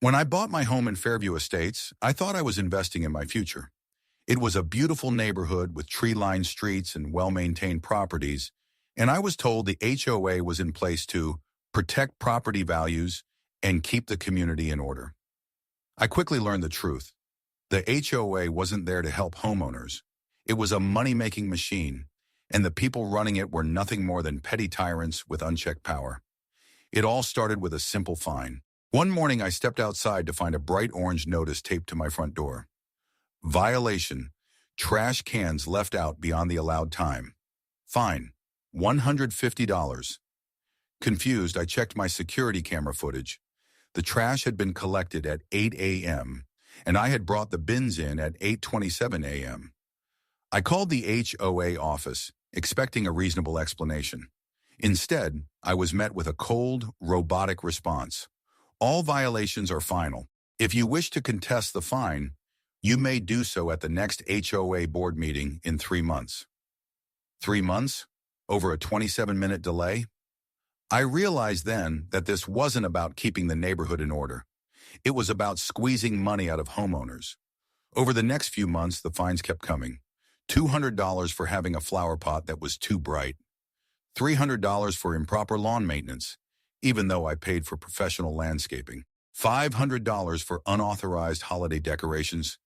When I bought my home in Fairview Estates, I thought I was investing in my future. It was a beautiful neighborhood with tree-lined streets and well-maintained properties, and I was told the HOA was in place to protect property values and keep the community in order. I quickly learned the truth. The HOA wasn't there to help homeowners. It was a money-making machine, and the people running it were nothing more than petty tyrants with unchecked power. It all started with a simple fine. One morning I stepped outside to find a bright orange notice taped to my front door. Violation: trash cans left out beyond the allowed time. Fine: $150. Confused, I checked my security camera footage. The trash had been collected at 8 a.m., and I had brought the bins in at 8:27 a.m. I called the HOA office, expecting a reasonable explanation. Instead, I was met with a cold, robotic response. All violations are final. If you wish to contest the fine, you may do so at the next HOA board meeting in 3 months. 3 months? Over a 27-minute delay? I realized then that this wasn't about keeping the neighborhood in order. It was about squeezing money out of homeowners. Over the next few months, the fines kept coming. $200 for having a flower pot that was too bright. $300 for improper lawn maintenance, even though I paid for professional landscaping. $500 for unauthorized holiday decorations,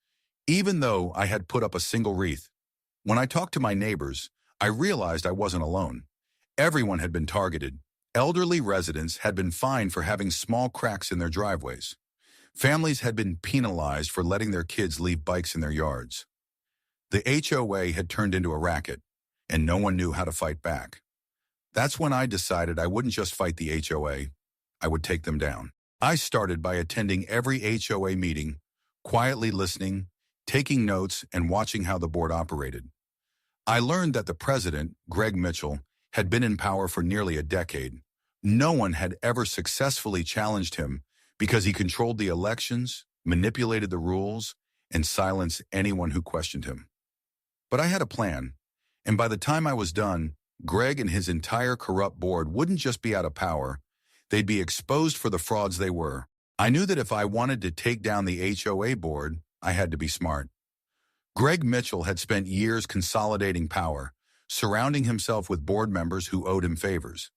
even though I had put up a single wreath. When I talked to my neighbors, I realized I wasn't alone. Everyone had been targeted. Elderly residents had been fined for having small cracks in their driveways. Families had been penalized for letting their kids leave bikes in their yards. The HOA had turned into a racket, and no one knew how to fight back. That's when I decided I wouldn't just fight the HOA, I would take them down. I started by attending every HOA meeting, quietly listening, taking notes, and watching how the board operated. I learned that the president, Greg Mitchell, had been in power for nearly a decade. No one had ever successfully challenged him because he controlled the elections, manipulated the rules, and silenced anyone who questioned him. But I had a plan, and by the time I was done, Greg and his entire corrupt board wouldn't just be out of power, they'd be exposed for the frauds they were. I knew that if I wanted to take down the HOA board, I had to be smart. Greg Mitchell had spent years consolidating power, surrounding himself with board members who owed him favors.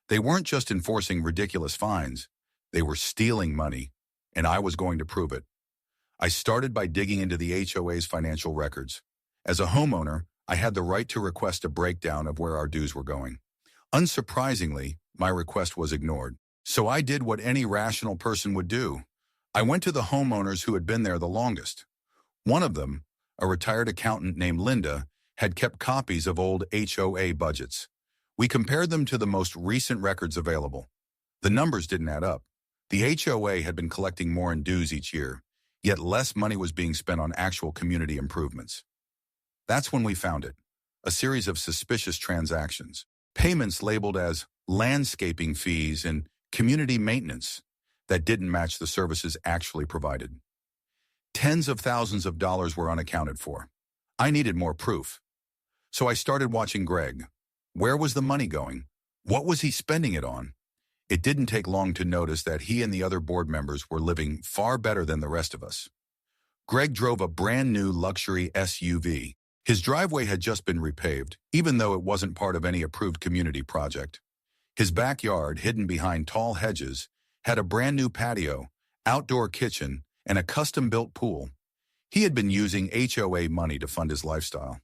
They weren't just enforcing ridiculous fines, they were stealing money, and I was going to prove it. I started by digging into the HOA's financial records. As a homeowner, I had the right to request a breakdown of where our dues were going. Unsurprisingly, my request was ignored. So I did what any rational person would do. I went to the homeowners who had been there the longest. One of them, a retired accountant named Linda, had kept copies of old HOA budgets. We compared them to the most recent records available. The numbers didn't add up. The HOA had been collecting more in dues each year, yet less money was being spent on actual community improvements. That's when we found it, a series of suspicious transactions, payments labeled as landscaping fees and community maintenance that didn't match the services actually provided. Tens of thousands of dollars were unaccounted for. I needed more proof. So I started watching Greg. Where was the money going? What was he spending it on? It didn't take long to notice that he and the other board members were living far better than the rest of us. Greg drove a brand new luxury SUV. His driveway had just been repaved, even though it wasn't part of any approved community project. His backyard, hidden behind tall hedges, had a brand new patio, outdoor kitchen, and a custom-built pool. He had been using HOA money to fund his lifestyle.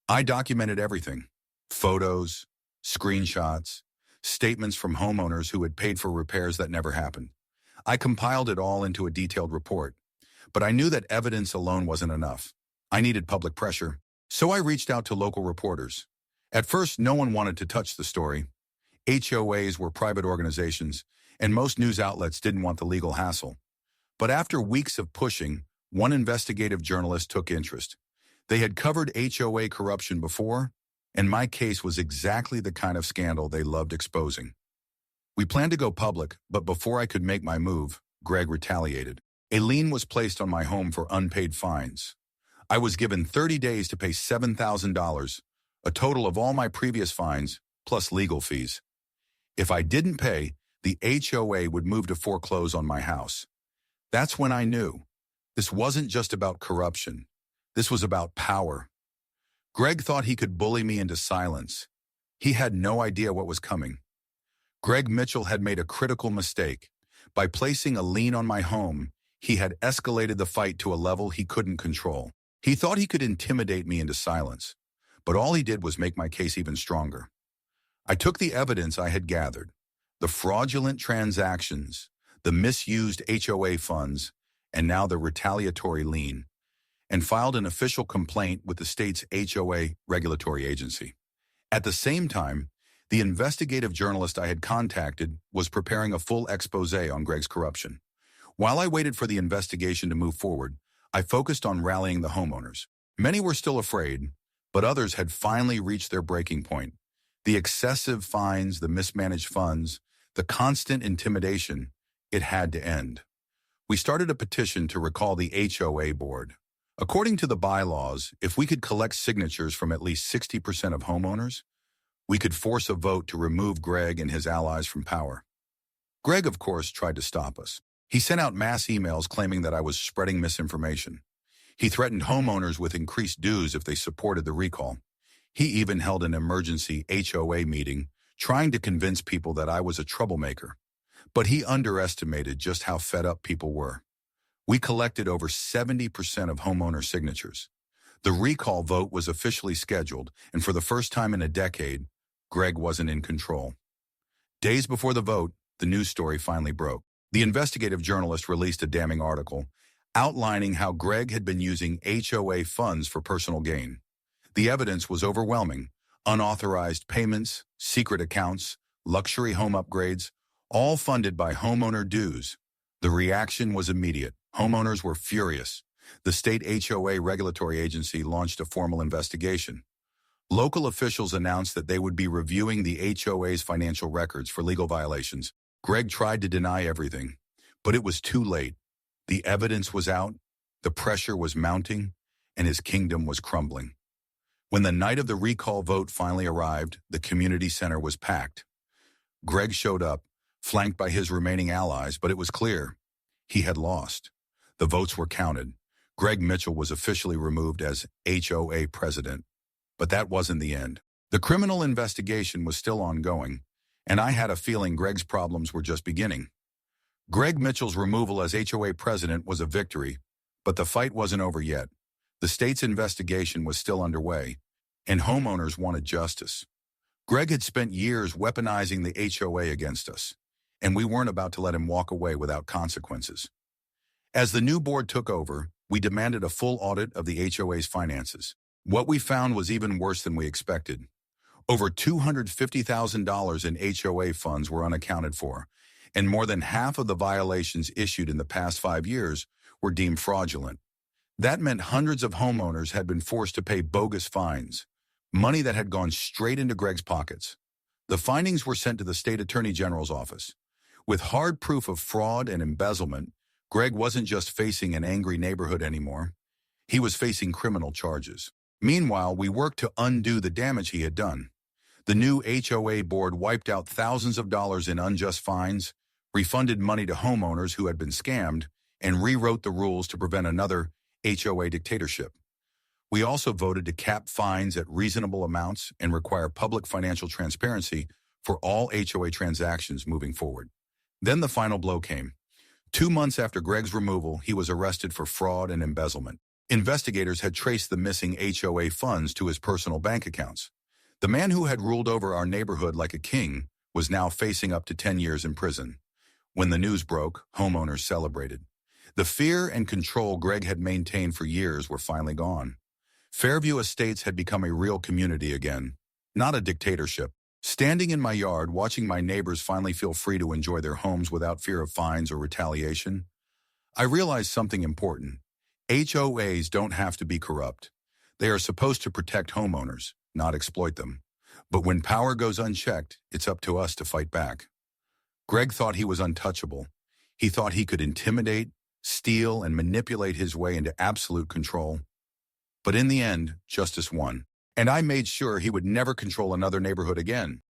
I documented everything: photos, screenshots, statements from homeowners who had paid for repairs that never happened. I compiled it all into a detailed report, but I knew that evidence alone wasn't enough. I needed public pressure. So I reached out to local reporters. At first, no one wanted to touch the story. HOAs were private organizations, and most news outlets didn't want the legal hassle. But after weeks of pushing, one investigative journalist took interest. They had covered HOA corruption before, and my case was exactly the kind of scandal they loved exposing. We planned to go public, but before I could make my move, Greg retaliated. A lien was placed on my home for unpaid fines. I was given 30 days to pay $7,000, a total of all my previous fines, plus legal fees. If I didn't pay, the HOA would move to foreclose on my house. That's when I knew. This wasn't just about corruption. This was about power. Greg thought he could bully me into silence. He had no idea what was coming. Greg Mitchell had made a critical mistake. By placing a lien on my home, he had escalated the fight to a level he couldn't control. He thought he could intimidate me into silence, but all he did was make my case even stronger. I took the evidence I had gathered, the fraudulent transactions, the misused HOA funds, and now the retaliatory lien, and filed an official complaint with the state's HOA regulatory agency. At the same time, the investigative journalist I had contacted was preparing a full expose on Greg's corruption. While I waited for the investigation to move forward, I focused on rallying the homeowners. Many were still afraid, but others had finally reached their breaking point. The excessive fines, the mismanaged funds, the constant intimidation, it had to end. We started a petition to recall the HOA board. According to the bylaws, if we could collect signatures from at least 60% of homeowners, we could force a vote to remove Greg and his allies from power. Greg, of course, tried to stop us. He sent out mass emails claiming that I was spreading misinformation. He threatened homeowners with increased dues if they supported the recall. He even held an emergency HOA meeting, trying to convince people that I was a troublemaker. But he underestimated just how fed up people were. We collected over 70% of homeowner signatures. The recall vote was officially scheduled, and for the first time in a decade, Greg wasn't in control. Days before the vote, the news story finally broke. The investigative journalist released a damning article outlining how Greg had been using HOA funds for personal gain. The evidence was overwhelming. Unauthorized payments, secret accounts, luxury home upgrades, all funded by homeowner dues. The reaction was immediate. Homeowners were furious. The state HOA regulatory agency launched a formal investigation. Local officials announced that they would be reviewing the HOA's financial records for legal violations. Greg tried to deny everything, but it was too late. The evidence was out, the pressure was mounting, and his kingdom was crumbling. When the night of the recall vote finally arrived, the community center was packed. Greg showed up, flanked by his remaining allies, but it was clear he had lost. The votes were counted. Greg Mitchell was officially removed as HOA president. But that wasn't the end. The criminal investigation was still ongoing, and I had a feeling Greg's problems were just beginning. Greg Mitchell's removal as HOA president was a victory, but the fight wasn't over yet. The state's investigation was still underway, and homeowners wanted justice. Greg had spent years weaponizing the HOA against us, and we weren't about to let him walk away without consequences. As the new board took over, we demanded a full audit of the HOA's finances. What we found was even worse than we expected. Over $250,000 in HOA funds were unaccounted for, and more than half of the violations issued in the past 5 years were deemed fraudulent. That meant hundreds of homeowners had been forced to pay bogus fines, money that had gone straight into Greg's pockets. The findings were sent to the state attorney general's office. With hard proof of fraud and embezzlement, Greg wasn't just facing an angry neighborhood anymore. He was facing criminal charges. Meanwhile, we worked to undo the damage he had done. The new HOA board wiped out thousands of dollars in unjust fines, refunded money to homeowners who had been scammed, and rewrote the rules to prevent another HOA dictatorship. We also voted to cap fines at reasonable amounts and require public financial transparency for all HOA transactions moving forward. Then the final blow came. 2 months after Greg's removal, he was arrested for fraud and embezzlement. Investigators had traced the missing HOA funds to his personal bank accounts. The man who had ruled over our neighborhood like a king was now facing up to 10 years in prison. When the news broke, homeowners celebrated. The fear and control Greg had maintained for years were finally gone. Fairview Estates had become a real community again, not a dictatorship. Standing in my yard, watching my neighbors finally feel free to enjoy their homes without fear of fines or retaliation, I realized something important. HOAs don't have to be corrupt. They are supposed to protect homeowners, not exploit them. But when power goes unchecked, it's up to us to fight back. Greg thought he was untouchable. He thought he could intimidate, steal, and manipulate his way into absolute control. But in the end, justice won. And I made sure he would never control another neighborhood again.